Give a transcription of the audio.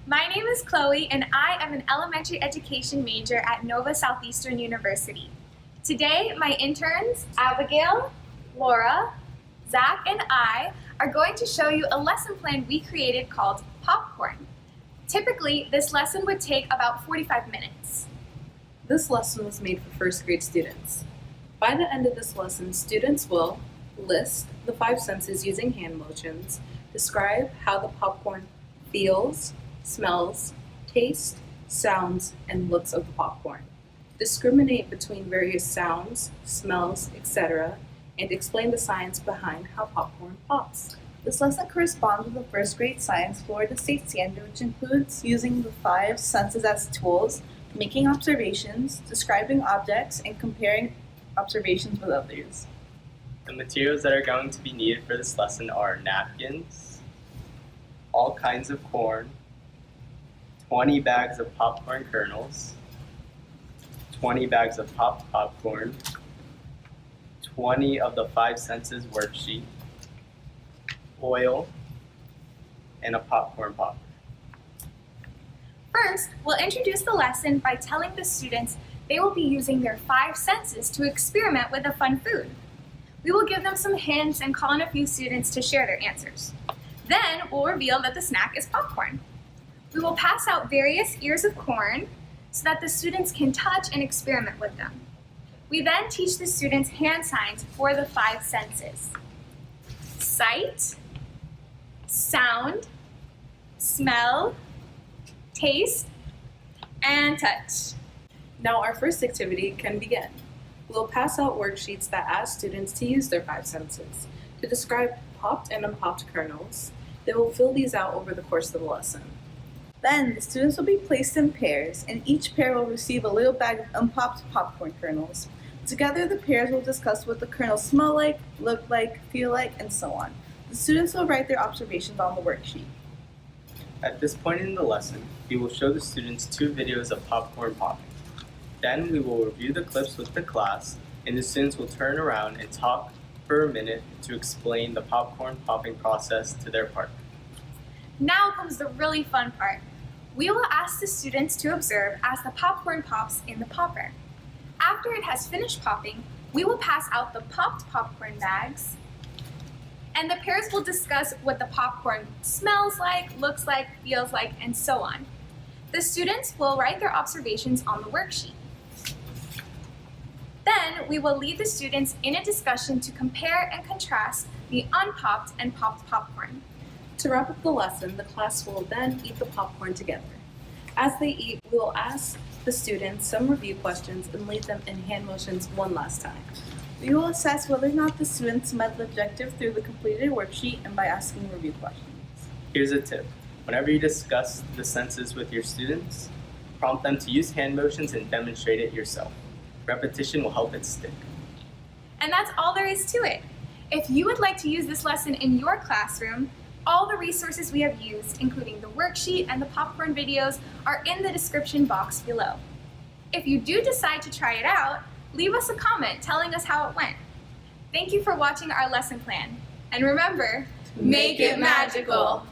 My name is Chloe and I am an elementary education major at Nova Southeastern University. Today, my interns, Abigail, Laura, Zach, and I are going to show you a lesson plan we created called Popcorn. Typically, this lesson would take about 45 minutes. This lesson was made for first grade students. By the end of this lesson, students will list the 5 senses using hand motions, describe how the popcorn feels, smells, tastes, sounds, and looks of the popcorn, discriminate between various sounds, smells, etc., and explain the science behind how popcorn pops. This lesson corresponds with the first grade science Florida State standard, which includes using the 5 senses as tools, making observations, describing objects, and comparing observations with others. The materials that are going to be needed for this lesson are napkins, all kinds of corn, 20 bags of popcorn kernels, 20 bags of popped popcorn, 20 of the 5 senses worksheet, oil, and a popcorn popper. First, we'll introduce the lesson by telling the students they will be using their 5 senses to experiment with a fun food. We will give them some hints and call on a few students to share their answers. Then we'll reveal that the snack is popcorn. We will pass out various ears of corn so that the students can touch and experiment with them. We then teach the students hand signs for the 5 senses: sight, sound, smell, taste, and touch. Now our first activity can begin. We'll pass out worksheets that ask students to use their 5 senses. To describe popped and unpopped kernels, they will fill these out over the course of the lesson. Then the students will be placed in pairs, and each pair will receive a little bag of unpopped popcorn kernels. Together, the pairs will discuss what the kernels smell like, look like, feel like, and so on. The students will write their observations on the worksheet. At this point in the lesson, we will show the students 2 videos of popcorn popping. Then we will review the clips with the class, and the students will turn around and talk for a minute to explain the popcorn popping process to their partner. Now comes the really fun part. We will ask the students to observe as the popcorn pops in the popper. After it has finished popping, we will pass out the popped popcorn bags, and the pairs will discuss what the popcorn smells like, looks like, feels like, and so on. The students will write their observations on the worksheet. Then we will lead the students in a discussion to compare and contrast the unpopped and popped popcorn. To wrap up the lesson, the class will then eat the popcorn together. As they eat, we will ask the students some review questions and lead them in hand motions one last time. We will assess whether or not the students met the objective through the completed worksheet and by asking review questions. Here's a tip. Whenever you discuss the senses with your students, prompt them to use hand motions and demonstrate it yourself. Repetition will help it stick. And that's all there is to it. If you would like to use this lesson in your classroom, all the resources we have used, including the worksheet and the popcorn videos, are in the description box below. If you do decide to try it out, leave us a comment telling us how it went. Thank you for watching our lesson plan. And remember, make it magical!